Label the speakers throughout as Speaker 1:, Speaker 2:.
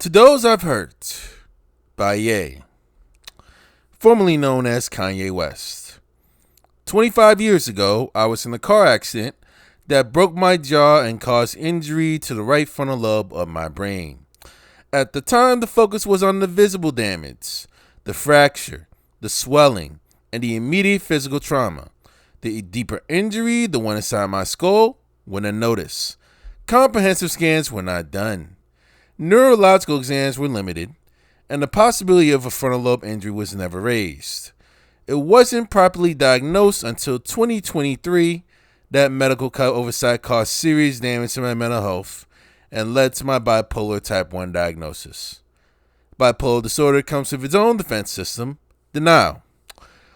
Speaker 1: To Those I've Hurt by Ye, formerly known as Kanye West. 25 years ago, I was in a car accident that broke my jaw and caused injury to the right frontal lobe of my brain. At the time, the focus was on the visible damage, the fracture, the swelling, and the immediate physical trauma. The deeper injury, the one inside my skull, went unnoticed. Comprehensive scans were not done. Neurological exams were limited, and the possibility of a frontal lobe injury was never raised. It wasn't properly diagnosed until 2023 that medical oversight caused serious damage to my mental health and led to my bipolar type 1 diagnosis. Bipolar disorder comes with its own defense system, denial.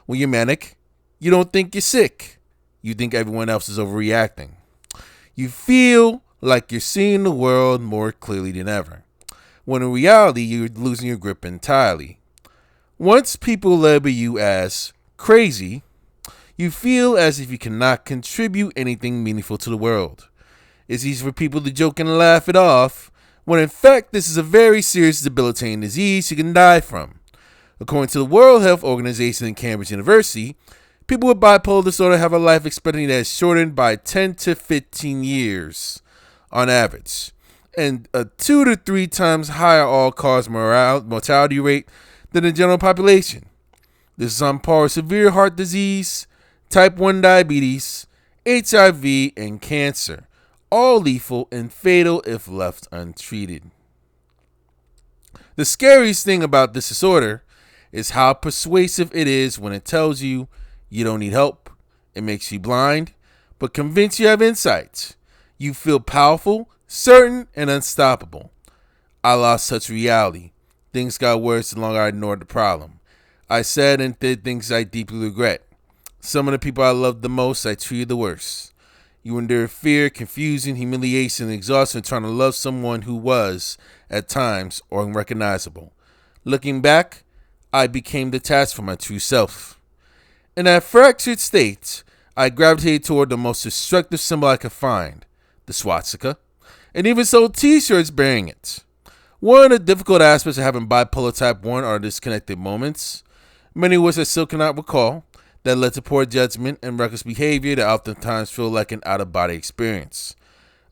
Speaker 1: When you're manic, you don't think you're sick. You think everyone else is overreacting. You feel like you're seeing the world more clearly than ever, when in reality you're losing your grip entirely. Once people label you as crazy, you feel as if you cannot contribute anything meaningful to the world. It's easy for people to joke and laugh it off, when in fact this is a very serious debilitating disease you can die from. According to the World Health Organization and Cambridge University, people with bipolar disorder have a life expectancy that is shortened by 10 to 15 years on average, and a 2 to 3 times higher all-cause mortality rate than the general population. This is on par with severe heart disease, type 1 diabetes, HIV, and cancer, all lethal and fatal if left untreated. The scariest thing about this disorder is how persuasive it is when it tells you you don't need help. It makes you blind, but convinced you have insights. You feel powerful, certain, and unstoppable. I lost touch with reality. Things got worse the longer I ignored the problem. I said and did things I deeply regret. Some of the people I loved the most, I treated the worst. You endure fear, confusion, humiliation, and exhaustion trying to love someone who was, at times, unrecognizable. Looking back, I became detached from my true self. In that fractured state, I gravitated toward the most destructive symbol I could find, the swastika, and even sold t-shirts bearing it. One of the difficult aspects of having bipolar type 1 are disconnected moments, many of which I still cannot recall, that led to poor judgment and reckless behavior that oftentimes feel like an out-of-body experience.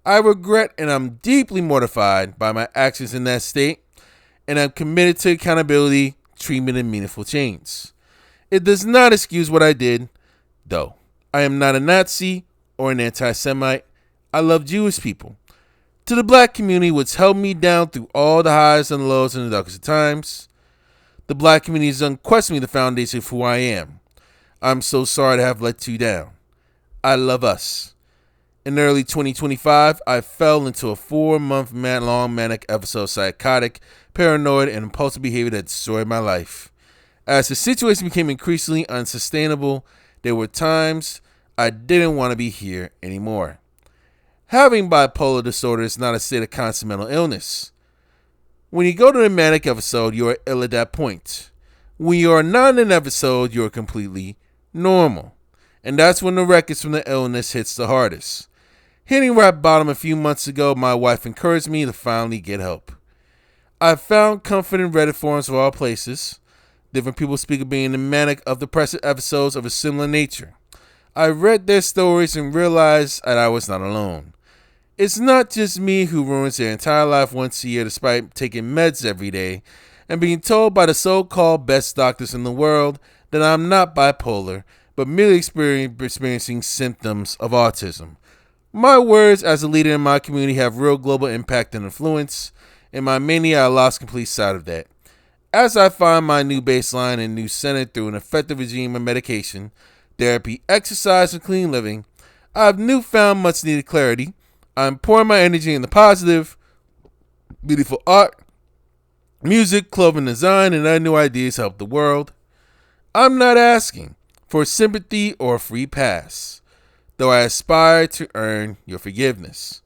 Speaker 1: I regret and I'm deeply mortified by my actions in that state, and I'm committed to accountability, treatment, and meaningful change. It does not excuse what I did, though. I am not a Nazi or an anti-Semite. I love Jewish people. To the black community, which held me down through all the highs and lows and the darkest of times, the black community is unquestionably the foundation of who I am. I'm so sorry to have let you down. I love us. In early 2025, I fell into a 4-month long manic episode of psychotic, paranoid, and impulsive behavior that destroyed my life. As the situation became increasingly unsustainable, there were times I didn't want to be here anymore. Having bipolar disorder is not a state of constant mental illness. When you go to a manic episode, you are ill at that point. When you are not in an episode, you are completely normal. And that's when the wreckage from the illness hits the hardest. Hitting rock bottom a few months ago, my wife encouraged me to finally get help. I found comfort in Reddit forums of all places. Different people speak of being in manic of depressive episodes of a similar nature. I read their stories and realized that I was not alone. It's not just me who ruins their entire life once a year despite taking meds every day and being told by the so-called best doctors in the world that I'm not bipolar, but merely experiencing symptoms of autism. My words as a leader in my community have real global impact and influence. In my mania, I lost complete sight of that. As I find my new baseline and new center through an effective regime of medication, therapy, exercise, and clean living, I have newfound much needed clarity. I'm pouring my energy into positive, beautiful art, music, clothing design, and other new ideas to help the world. I'm not asking for sympathy or a free pass, though I aspire to earn your forgiveness.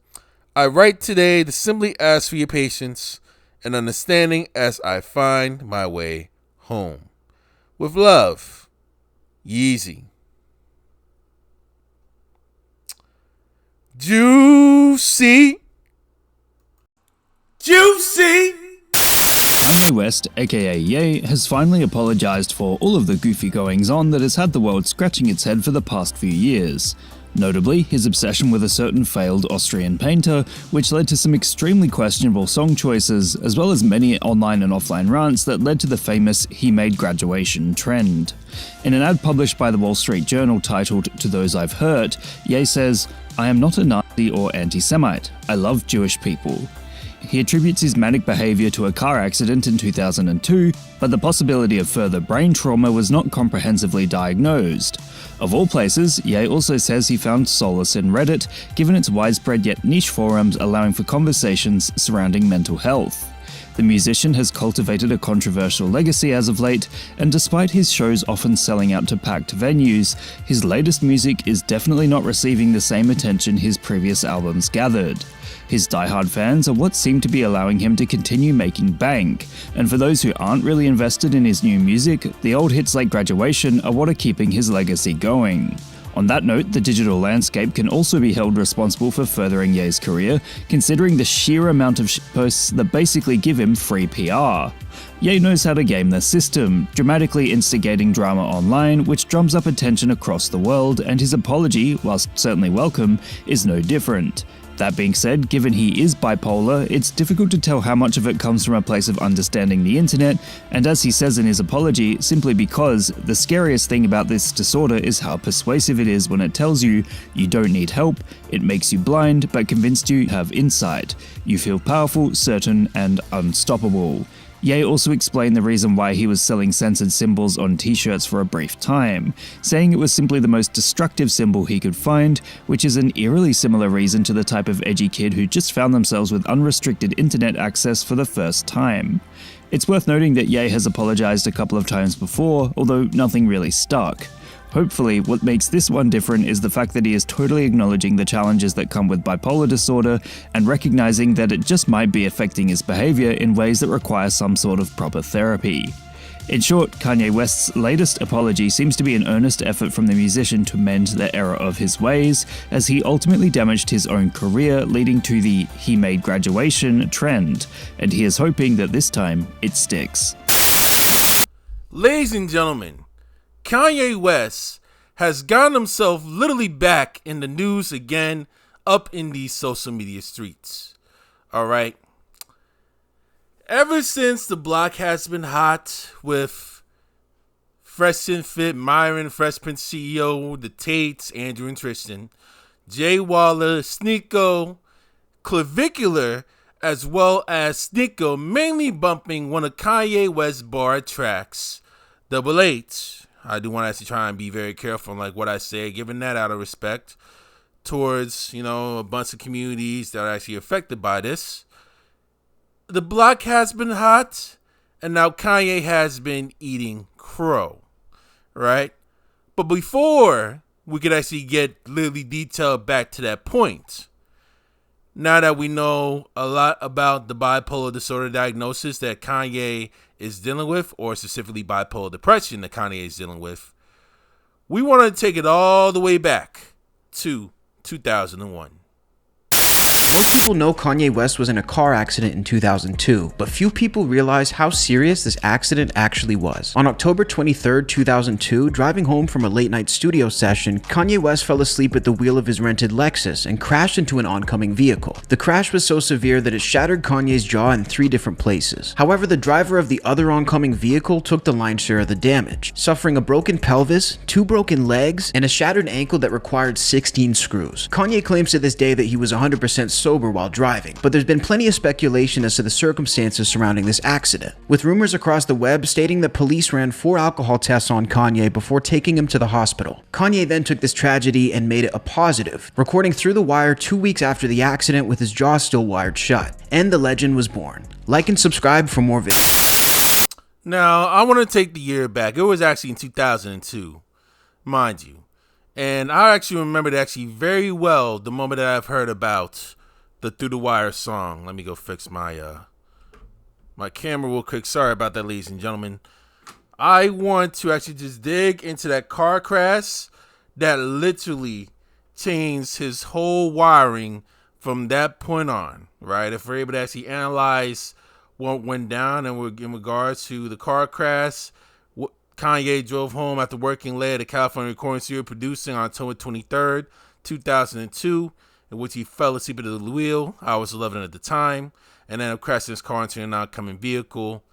Speaker 1: I write today to simply ask for your patience and understanding as I find my way home. With love, Yeezy. Juicy. Juicy.
Speaker 2: Kanye West, aka Ye, has finally apologized for all of the goofy goings-on that has had the world scratching its head for the past few years. Notably, his obsession with a certain failed Austrian painter, which led to some extremely questionable song choices, as well as many online and offline rants that led to the famous "he made graduation" trend. In an ad published by the Wall Street Journal titled "To Those I've Hurt," Ye says, "I am not a Nazi or anti-Semite. I love Jewish people." He attributes his manic behavior to a car accident in 2002, but the possibility of further brain trauma was not comprehensively diagnosed. Of all places, Ye also says he found solace in Reddit, given its widespread yet niche forums allowing for conversations surrounding mental health. The musician has cultivated a controversial legacy as of late, and despite his shows often selling out to packed venues, his latest music is definitely not receiving the same attention his previous albums gathered. His diehard fans are what seem to be allowing him to continue making bank, and for those who aren't really invested in his new music, the old hits like Graduation are what are keeping his legacy going. On that note, the digital landscape can also be held responsible for furthering Ye's career, considering the sheer amount of posts that basically give him free PR. Ye knows how to game the system, dramatically instigating drama online, which drums up attention across the world, and his apology, whilst certainly welcome, is no different. That being said, given he is bipolar, it's difficult to tell how much of it comes from a place of understanding the internet, and as he says in his apology, simply because the scariest thing about this disorder is how persuasive it is when it tells you you don't need help, it makes you blind but convinced you have insight. You feel powerful, certain, and unstoppable. Ye also explained the reason why he was selling censored symbols on t-shirts for a brief time, saying it was simply the most destructive symbol he could find, which is an eerily similar reason to the type of edgy kid who just found themselves with unrestricted internet access for the first time. It's worth noting that Ye has apologized a couple of times before, although nothing really stuck. Hopefully, what makes this one different is the fact that he is totally acknowledging the challenges that come with bipolar disorder and recognizing that it just might be affecting his behavior in ways that require some sort of proper therapy. In short, Kanye West's latest apology seems to be an earnest effort from the musician to mend the error of his ways, as he ultimately damaged his own career, leading to the "he made graduation" trend, and he is hoping that this time it sticks.
Speaker 1: Ladies and gentlemen, Kanye West has gotten himself literally back in the news again up in these social media streets. Alright? Ever since the block has been hot with Fresh and Fit, Myron, Fresh Prince CEO, the Tates, Andrew and Tristan, Jay Waller, Sneeko, Clavicular, as well as Sneeko mainly bumping one of Kanye West's bar tracks, Double H. I do want to actually try and be very careful on what I say, giving that out of respect towards, a bunch of communities that are actually affected by this. The block has been hot, and now Kanye has been eating crow, right? But before we could actually get literally detailed back to that point, now that we know a lot about the bipolar disorder diagnosis that Kanye is dealing with, or specifically bipolar depression that Kanye is dealing with, we want to take it all the way back to 2001.
Speaker 3: Most people know Kanye West was in a car accident in 2002, but few people realize how serious this accident actually was. On October 23, 2002, driving home from a late-night studio session, Kanye West fell asleep at the wheel of his rented Lexus and crashed into an oncoming vehicle. The crash was so severe that it shattered Kanye's jaw in 3 different places. However, the driver of the other oncoming vehicle took the lion's share of the damage, suffering a broken pelvis, 2 broken legs, and a shattered ankle that required 16 screws. Kanye claims to this day that he was 100% sober while driving, but there's been plenty of speculation as to the circumstances surrounding this accident, with rumors across the web stating that police ran 4 alcohol tests on Kanye before taking him to the hospital. Kanye then took this tragedy and made it a positive, recording Through the Wire 2 weeks after the accident with his jaw still wired shut. And the legend was born. Like and subscribe for more videos.
Speaker 1: Now, I want to take the year back. It was actually in 2002, mind you. And I actually remembered actually very well the moment that I've heard about the Through the Wire song. Let me go fix my my camera real quick. Sorry about that, ladies and gentlemen. I want to actually just dig into that car crash that literally changed his whole wiring from that point on, right? If we're able to actually analyze what went down in regards to the car crash. Kanye drove home after working late at a California recording studio producing on October 23rd, 2002, in which he fell asleep at the wheel. I was 11 at the time, and ended up crashing his car into an oncoming vehicle.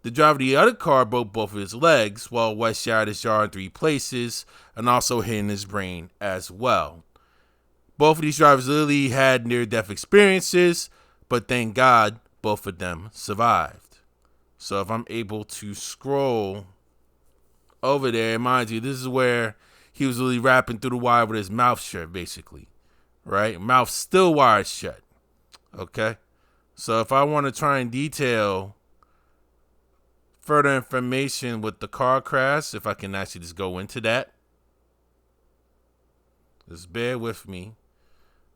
Speaker 1: The driver of the other car broke both of his legs, while West shattered his jaw in 3 places and also hit his brain as well. Both of these drivers literally had near-death experiences, but thank God both of them survived. So if I'm able to scroll over there, mind you, this is where he was really rapping through the wire with his mouth shut, basically, right? Mouth still wired shut, okay? So if I want to try and detail further information with the car crash, if I can actually just go into that, just bear with me.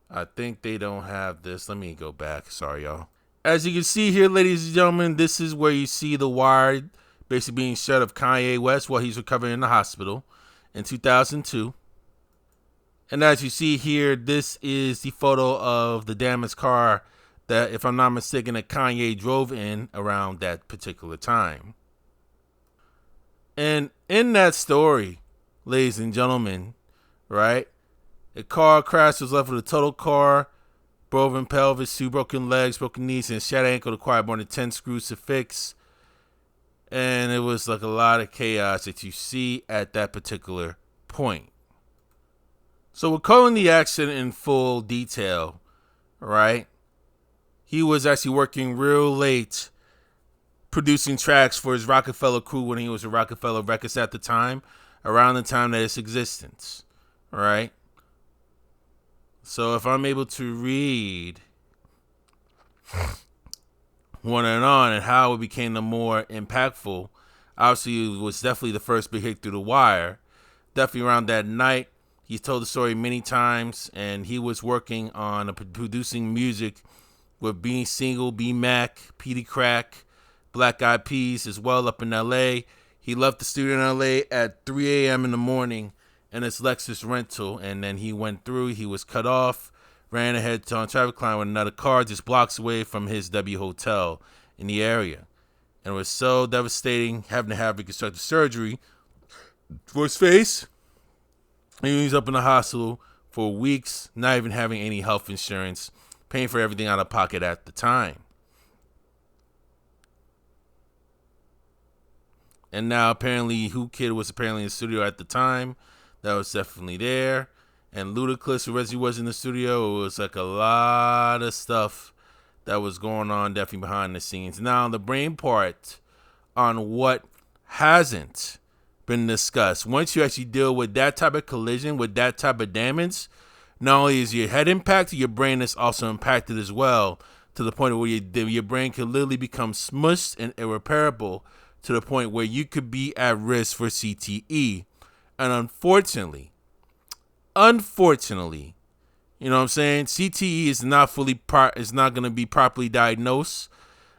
Speaker 1: I think they don't have this. Let me go back. Sorry, y'all. As you can see here, ladies and gentlemen, this is where you see the wire basically being shut of Kanye West while he's recovering in the hospital in 2002. And as you see here, this is the photo of the damaged car that, if I'm not mistaken, that Kanye drove in around that particular time. And in that story, ladies and gentlemen, right, a car crash was left with a total car, broken pelvis, 2 broken legs, broken knees, and a shattered ankle required more than 10 screws to fix. And it was like a lot of chaos that you see at that particular point. So we're calling the accident in full detail, right? He was actually working real late producing tracks for his Rockefeller crew when he was at Rockefeller Records at the time, around the time of its existence, right? So if I'm able to read one and how it became the more impactful, obviously it was definitely the first big hit through the wire. Definitely around that night, he's told the story many times, and he was working on producing music with Being Single, B-Mac, Petey Crack, Black Eyed Peas as well up in L.A. He left the studio in L.A. at 3 a.m. in the morning in his Lexus rental, and then he went through. He was cut off, ran ahead on traffic line with another car just blocks away from his W hotel in the area. And it was so devastating having to have reconstructive surgery for his face. And he was up in the hospital for weeks, not even having any health insurance, paying for everything out of pocket at the time. And now apparently Who Kid was apparently in the studio at the time. That was definitely there. And Ludacris, who Reggie was in the studio, it was like a lot of stuff that was going on definitely behind the scenes. Now the brain part on what hasn't been discussed. Once you actually deal with that type of collision, with that type of damage, not only is your head impacted, your brain is also impacted as well, to the point where your brain can literally become smushed and irreparable, to the point where you could be at risk for CTE. And unfortunately, you know what I'm saying, CTE is not is not going to be properly diagnosed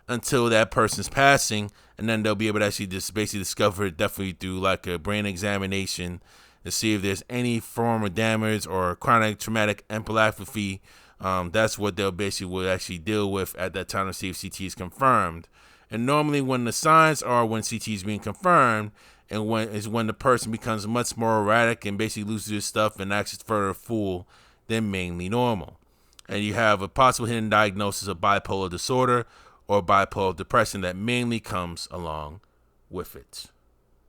Speaker 1: until that person's passing, and then they'll be able to actually just basically discover it definitely through like a brain examination to see if there's any form of damage or chronic traumatic encephalopathy. That's what they'll basically will actually deal with at that time to see if CT is confirmed. And normally when the signs are when CT is being confirmed, and when the person becomes much more erratic and basically loses his stuff and acts further fool than mainly normal. And you have a possible hidden diagnosis of bipolar disorder or bipolar depression that mainly comes along with it.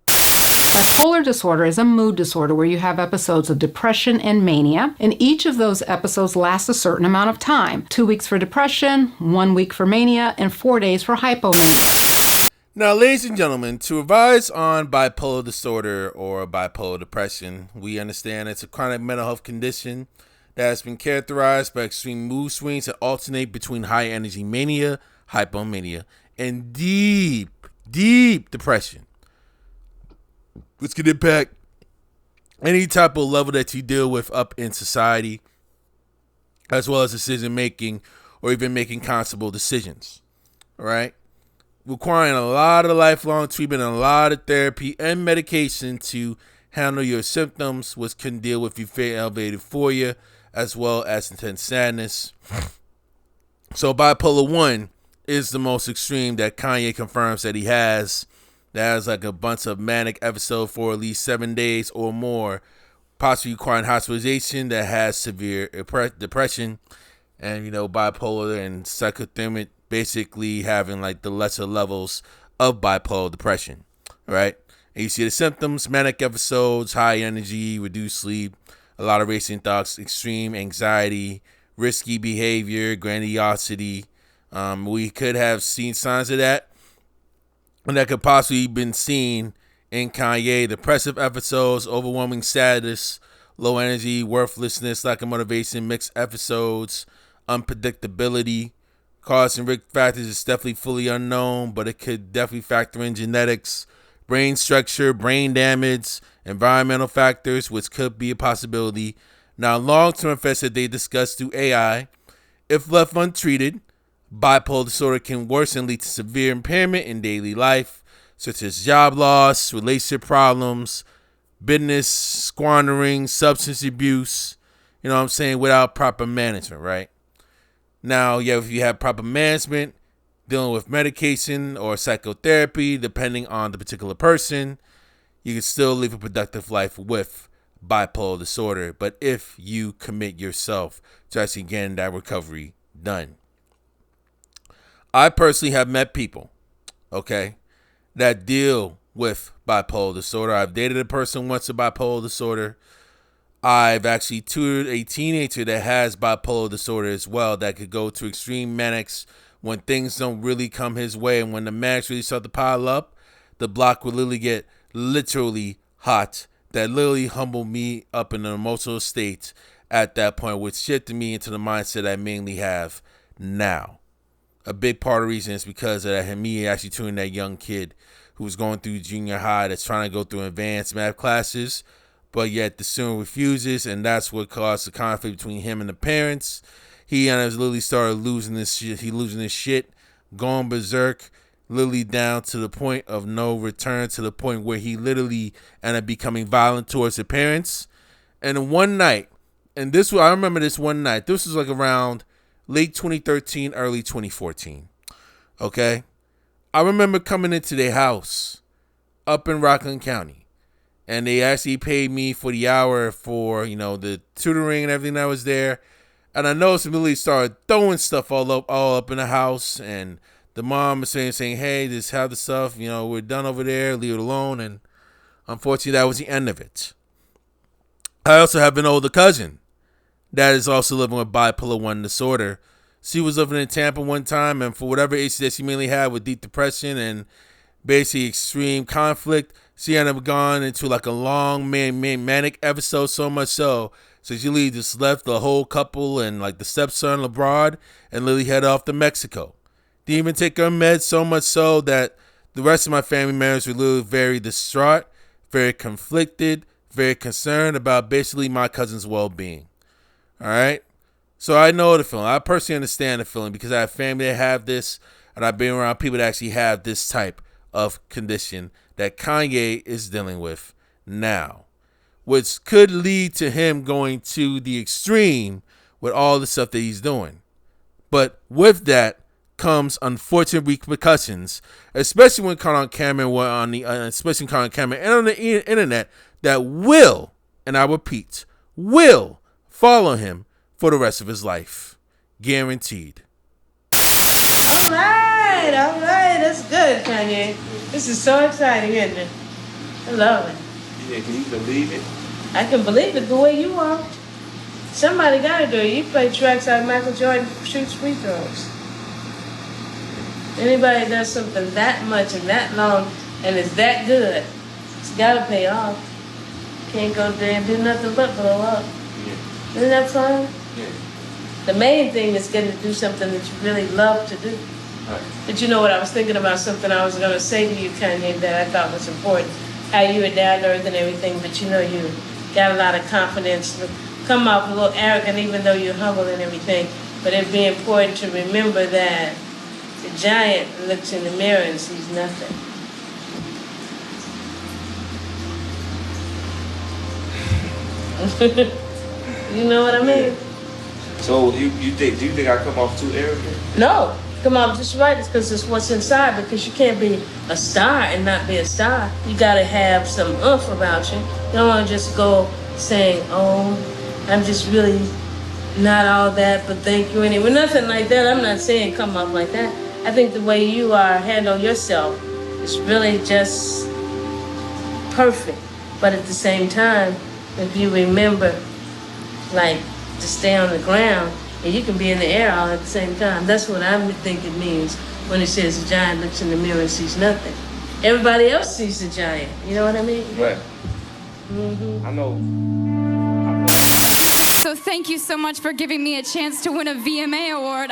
Speaker 4: Bipolar disorder is a mood disorder where you have episodes of depression and mania, and each of those episodes lasts a certain amount of time. 2 weeks for depression, 1 week for mania, and 4 days for hypomania.
Speaker 1: Now, ladies and gentlemen, to advise on bipolar disorder or bipolar depression, we understand it's a chronic mental health condition that has been characterized by extreme mood swings that alternate between high energy mania, hypomania, and deep depression, which can impact any type of level that you deal with up in society, as well as decision making or even making conscious decisions, all right? Requiring a lot of lifelong treatment and a lot of therapy and medication to handle your symptoms, which can deal with your elevated euphoria as well as intense sadness. So bipolar 1 is the most extreme that Kanye confirms that he has. That has like a bunch of manic episodes for at least 7 days or more, possibly requiring hospitalization, that has severe depression and, bipolar and psychothermic, basically having like the lesser levels of bipolar depression, right? And you see the symptoms: manic episodes, high energy, reduced sleep, a lot of racing thoughts, extreme anxiety, risky behavior, grandiosity. We could have seen signs of that, and that could possibly been seen in Kanye. Depressive episodes, overwhelming sadness, low energy, worthlessness, lack of motivation, mixed episodes, unpredictability. Cause and risk factors is definitely fully unknown, but it could definitely factor in genetics, brain structure, brain damage, environmental factors, which could be a possibility. Now, long-term effects that they discussed through AI, if left untreated, bipolar disorder can worsen and lead to severe impairment in daily life, such as job loss, relationship problems, business squandering, substance abuse, without proper management, right? Now, if you have proper management, dealing with medication or psychotherapy, depending on the particular person, you can still live a productive life with bipolar disorder. But if you commit yourself to actually getting that recovery done. I personally have met people, that deal with bipolar disorder. I've dated a person once with bipolar disorder. I've actually tutored a teenager that has bipolar disorder as well, that could go to extreme manics when things don't really come his way. And when the manics really start to pile up, the block will literally get literally hot. That literally humbled me up in an emotional state at that point, which shifted me into the mindset I mainly have now. A big part of the reason is because of me actually tutoring that young kid who was going through junior high, that's trying to go through advanced math classes, but yet the student refuses, and that's what caused the conflict between him and the parents. He literally started losing this shit. He losing his shit, going berserk, literally down to the point of no return, to the point where he literally ended up becoming violent towards the parents. And one night, I remember this one night. This was like around late 2013, early 2014. Okay, I remember coming into their house up in Rockland County. And they actually paid me for the hour for, the tutoring and everything that was there. And I noticed them really started throwing stuff all up in the house. And the mom was saying, hey, just have the stuff, we're done over there, leave it alone. And unfortunately, that was the end of it. I also have an older cousin that is also living with bipolar 1 disorder. She was living in Tampa one time, and for whatever issue that she mainly had with deep depression and basically extreme conflict, she ended up going into like a long manic episode, so much so she literally just left the whole couple and like the stepson abroad and literally headed off to Mexico. Didn't even take her meds, so much so that the rest of my family members were literally very distraught, very conflicted, very concerned about basically my cousin's well-being. All right? So I know the feeling. I personally understand the feeling because I have family that have this, and I've been around people that actually have this type of condition that Kanye is dealing with now, which could lead to him going to the extreme with all the stuff that he's doing. But with that comes unfortunate repercussions, especially when caught on camera, especially caught on camera and on the internet, that will, and I repeat, will follow him for the rest of his life, guaranteed.
Speaker 5: All right, that's good, Kanye. This is so exciting, isn't it? I love it.
Speaker 6: Yeah, can you believe it?
Speaker 5: I can believe it the way you are. Somebody gotta do it. You play tracks like Michael Jordan shoots free throws. Anybody does something that much and that long and is that good, it's gotta pay off. Can't go there and do nothing but blow up.
Speaker 6: Yeah.
Speaker 5: Isn't that fun?
Speaker 6: Yeah.
Speaker 5: The main thing is getting to do something that you really love to do.
Speaker 6: Right.
Speaker 5: But you know what, I was thinking about something I was going to say to you, Kanye, that I thought was important. How you were down to earth and everything, but you got a lot of confidence. Come off a little arrogant even though you're humble and everything. But it'd be important to remember that the giant looks in the mirror and sees nothing. You know what I mean?
Speaker 6: So do you think I come off too arrogant?
Speaker 5: No, come off just right, it's because it's what's inside, because you can't be a star and not be a star. You got to have some oomph about you. You don't want to just go saying, oh, I'm just really not all that, but thank you anyway. Nothing like that. I'm not saying come off like that. I think the way you handle yourself is really just perfect. But at the same time, if you remember, like, to stay on the ground, and you can be in the air all at the same time. That's what I think it means when it says a giant looks in the mirror and sees nothing. Everybody else sees the giant. You know what I mean?
Speaker 6: Right.
Speaker 5: Mm-hmm.
Speaker 6: I know.
Speaker 7: So thank you so much for giving me a chance to win a VMA award.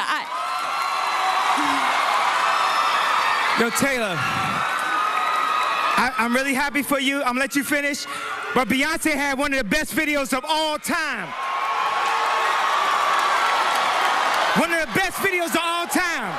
Speaker 8: Yo, Taylor, I'm really happy for you. I'm gonna let you finish. But Beyonce had one of the best videos of all time. One of the best videos of all time.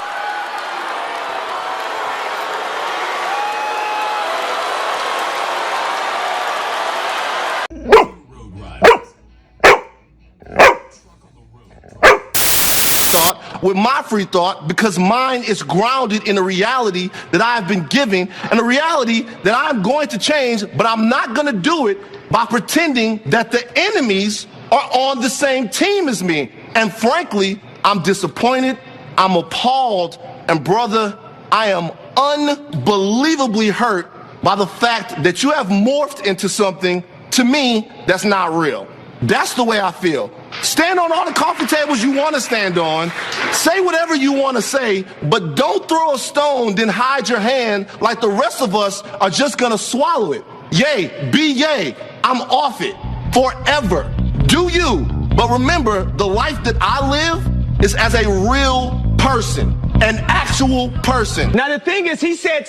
Speaker 9: With my free thought, because mine is grounded in a reality that I've been given and a reality that I'm going to change, but I'm not going to do it by pretending that the enemies are on the same team as me. And frankly, I'm disappointed, I'm appalled, and brother, I am unbelievably hurt by the fact that you have morphed into something, to me, that's not real. That's the way I feel. Stand on all the coffee tables you want to stand on. Say whatever you want to say, but don't throw a stone, then hide your hand like the rest of us are just going to swallow it. Yay, be yay. I'm off it forever. Do you. But remember, the life that I live is as a real person. An actual person.
Speaker 8: Now the thing is, he said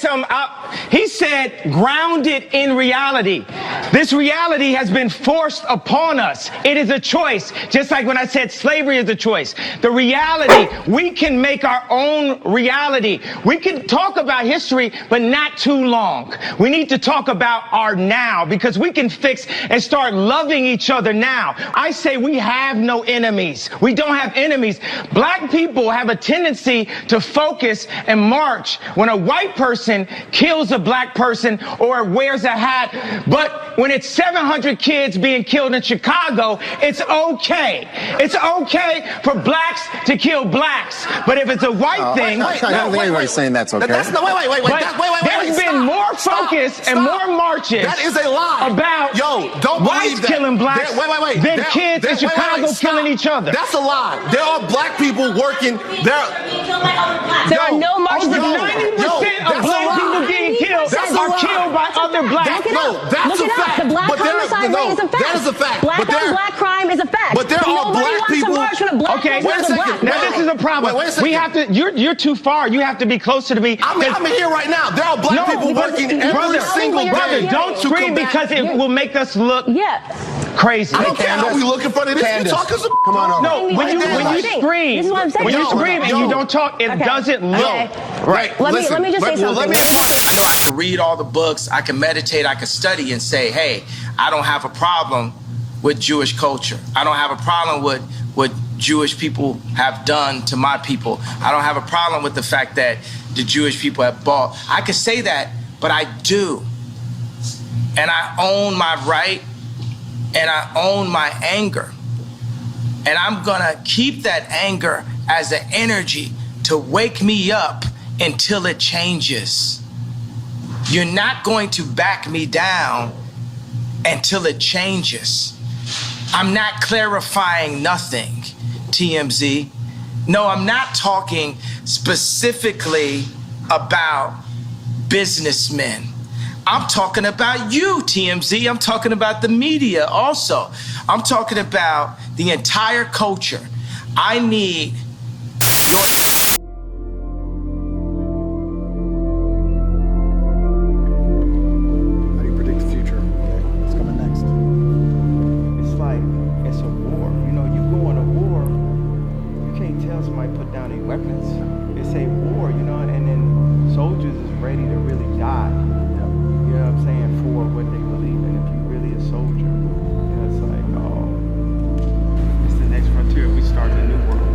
Speaker 8: grounded in reality. This reality has been forced upon us. It is a choice. Just like when I said slavery is a choice. The reality, we can make our own reality. We can talk about history, but not too long. We need to talk about our now, because we can fix and start loving each other now. I say we have no enemies. We don't have enemies. Black people have a tendency to focus and march when a white person kills a black person or wears a hat. But when it's 700 kids being killed in Chicago, it's okay. It's okay for blacks to kill blacks. But if it's a white thing...
Speaker 10: I don't think anybody's saying that's okay.
Speaker 9: There's
Speaker 8: been more focus and more marches
Speaker 9: that is a lie.
Speaker 8: About
Speaker 9: don't
Speaker 8: whites killing blacks than kids in Chicago killing each other.
Speaker 9: That's a lie. There are black people working...
Speaker 11: There are no marches.
Speaker 8: Over 90% of black people getting killed are killed by other blacks.
Speaker 9: That's a fact.
Speaker 11: The black homicide rate is a fact.
Speaker 9: That is a fact.
Speaker 11: Black on black crime is a fact.
Speaker 9: But there are black people.
Speaker 8: Okay, wait a second. Now this is a problem. We have to. You're too far. You have to be closer to me.
Speaker 9: I'm here right now. There are black people working every single day.
Speaker 8: Don't scream because it will make us look crazy.
Speaker 9: I don't care how we look in front of this. You're talking some.
Speaker 10: Come on over.
Speaker 8: No, when you scream,
Speaker 11: this is what I'm saying.
Speaker 8: When you scream and you don't talk, it doesn't look right.
Speaker 11: Let me just say something.
Speaker 12: I know I can read all the books, I can meditate, I can study and say, hey, I don't have a problem with Jewish culture. I don't have a problem with what Jewish people have done to my people. I don't have a problem with the fact that the Jewish people have bought. I can say that, but I do. And I own my right, and I own my anger. And I'm gonna keep that anger as an energy to wake me up until it changes. You're not going to back me down until it changes. I'm not clarifying nothing, TMZ. No, I'm not talking specifically about businessmen. I'm talking about you, TMZ. I'm talking about the media also. I'm talking about the entire culture. I need your...
Speaker 10: How do you predict the future? Okay, what's coming next?
Speaker 13: It's like, it's a war. You know, you go on a war, you can't tell somebody put down their weapons. It's a war, you know, and then soldiers is ready to really die. You know what I'm saying? For what they believe in. If you're really a soldier, you know, it's like, oh, it's the next frontier. We start a new world.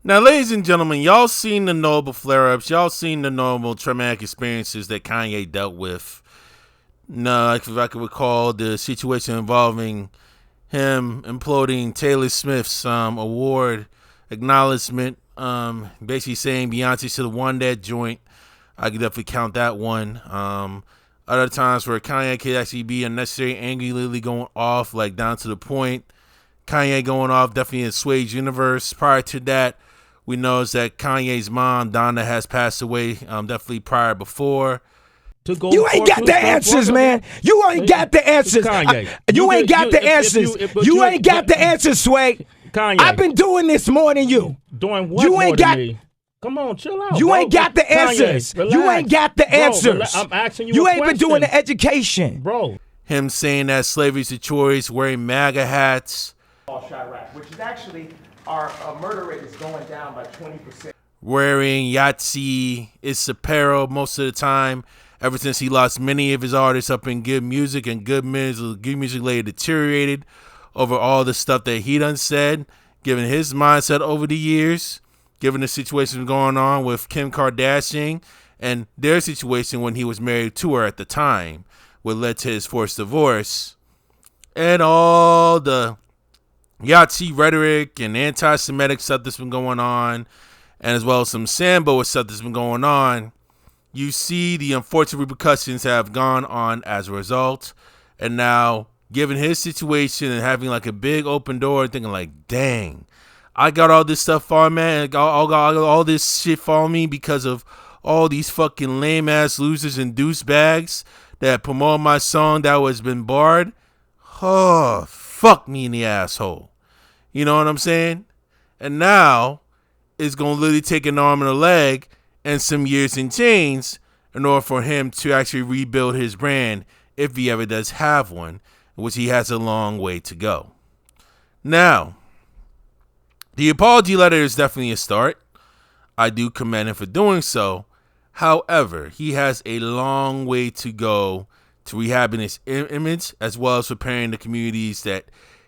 Speaker 1: Now, ladies and gentlemen, y'all seen the normal flare-ups. Y'all seen the normal traumatic experiences that Kanye dealt with. No, if I can recall the situation involving him imploding Taylor Swift's award acknowledgement, basically saying Beyonce should have won that joint. I could definitely count that one. Other times where Kanye could actually be unnecessary, angry, literally going off, like down to the point. Kanye going off, definitely in Swade's universe. Prior to that, we know that Kanye's mom, Donna, has passed away, definitely prior before.
Speaker 14: You ain't got the answers, man. You ain't got the answers. You ain't got the answers. You ain't got the answers, Sway.
Speaker 15: Kanye.
Speaker 14: I've been doing this more than you.
Speaker 15: Doing what
Speaker 14: You ain't got.
Speaker 15: me? Come on, chill out.
Speaker 14: You
Speaker 15: bro.
Speaker 14: ain't got the answers.
Speaker 15: Kanye,
Speaker 14: You ain't got the answers.
Speaker 15: I'm asking you.
Speaker 14: You
Speaker 15: a
Speaker 14: ain't been
Speaker 15: question.
Speaker 14: doing the education,
Speaker 15: bro.
Speaker 1: Him saying that slavery's a choice, wearing MAGA hats.
Speaker 13: Chirac, which is actually our murder rate is going down by 20%.
Speaker 1: Wearing Yahtzee, it's apparel most of the time. Ever since he lost many of his artists up in good music, and good music later deteriorated over all the stuff that he done said, given his mindset over the years, given the situation going on with Kim Kardashian and their situation when he was married to her at the time, what led to his forced divorce, and all the Yahtzee rhetoric and anti-Semitic stuff that's been going on, and as well as some Sambo stuff that's been going on. You see the unfortunate repercussions have gone on as a result. And now, given his situation and having like a big open door, thinking like, dang, I got all this stuff for man. I got all this shit for me because of all these fucking lame ass losers and douchebags that promote my song that was been barred. Oh, fuck me in the asshole. You know what I'm saying? And now it's going to literally take an arm and a leg and some years and chains in order for him to actually rebuild his brand, if he ever does have one, which he has a long way to go. Now, the apology letter is definitely a start. I do commend him for doing so. However, he has a long way to go to rehabbing his image, as well as preparing the communities that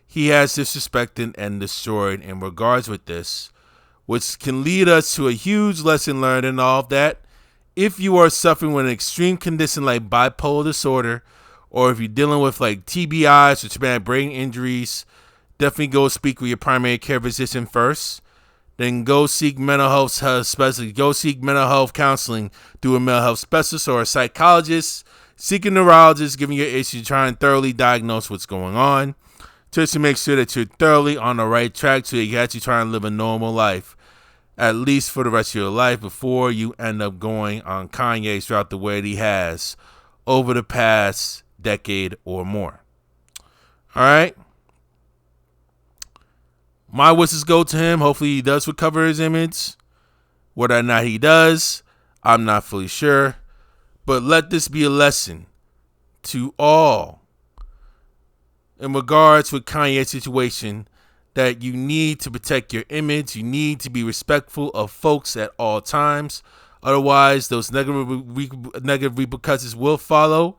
Speaker 1: he has disrespected and destroyed in regards with this, which can lead us to a huge lesson learned in all of that. If you are suffering with an extreme condition like bipolar disorder, or if you're dealing with like TBIs or traumatic brain injuries, definitely go speak with your primary care physician first. Then go seek mental health specialist. Go seek mental health counseling through a mental health specialist or a psychologist. Seek a neurologist, giving your issue, try and thoroughly diagnose what's going on, just to make sure that you're thoroughly on the right track so you can actually try and live a normal life, at least for the rest of your life, before you end up going on Kanye's route the way that he has over the past decade or more. All right. My wishes go to him. Hopefully he does recover his image. Whether or not he does, I'm not fully sure. But let this be a lesson to all in regards with Kanye's situation, that you need to protect your image. You need to be respectful of folks at all times. Otherwise, those negative repercussions will follow,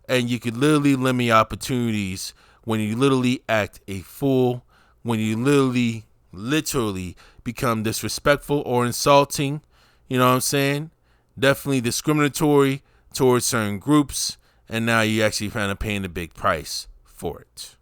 Speaker 1: and you could literally limit your opportunities when you literally act a fool, when you literally become disrespectful or insulting. You know what I'm saying? Definitely discriminatory towards certain groups, and now you actually kind of paying a big price for it.